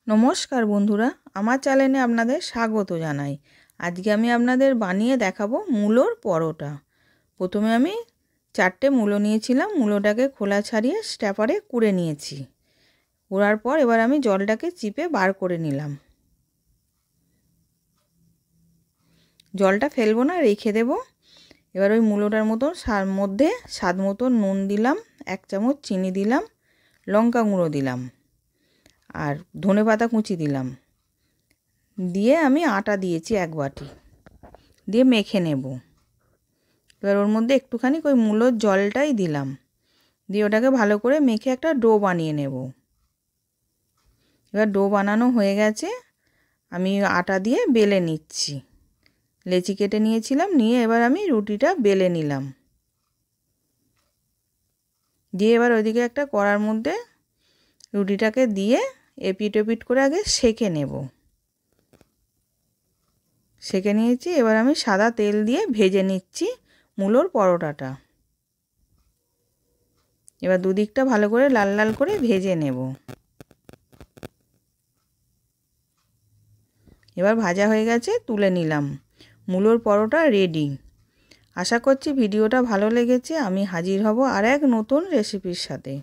নমস্কার বন্ধুরা, আমার চ্যানেলে আপনাদের স্বাগত জানাই। আজকে আমি আপনাদের বানিয়ে দেখাবো মূলোর পরোটা। প্রথমে আমি 4টে মূলো নিয়েছিলাম। মূলোটাকে খোলা ছাড়িয়ে স্ট্যাপারে কুড়ে নিয়েছি। কুড়ার পর এবার আমি জলটাকে চিপে বার করে নিলাম। জলটা ফেলবো না, রেখে দেব। এবার ওই মূলোটার মধ্যে স্বাদ মতো নুন দিলাম, 1 চামচ চিনি দিলাম, লঙ্কা গুঁড়ো দিলাম আর ধনেপাতা কুচি দিলাম। দিয়ে আমি আটা দিয়েছি 1 বাটি, দিয়ে মেখে নেব। এবার ওর মধ্যে একটুখানি ওই মূলোর জলটাই দিলাম, দিয়ে ওটাকে ভালো করে মেখে একটা ডো বানিয়ে নেব। এবার ডো বানানো হয়ে গেছে, আমি আটা দিয়ে বেলে নিচ্ছি। লেচি কেটে নিয়েছিলাম, নিয়ে এবার আমি রুটিটা বেলে নিলাম। দিয়ে এবার ওইদিকে একটা কড়ার মধ্যে রুটিটাকে দিয়ে এপিট ওপিট করে আগে সেঁকে নেব। সেঁকে নিয়েছি। এবার আমি সাদা তেল দিয়ে ভেজে নিচ্ছি মূলোর পরোটাটা। এবার দুদিকটা ভালো করে লাল লাল করে ভেজে নেব। এবার ভাজা হয়ে গেছে, তুলে নিলাম। মূলোর পরোটা রেডি। আশা করছি ভিডিওটা ভালো লেগেছে। আমি হাজির হব আর এক নতুন রেসিপির সাথে।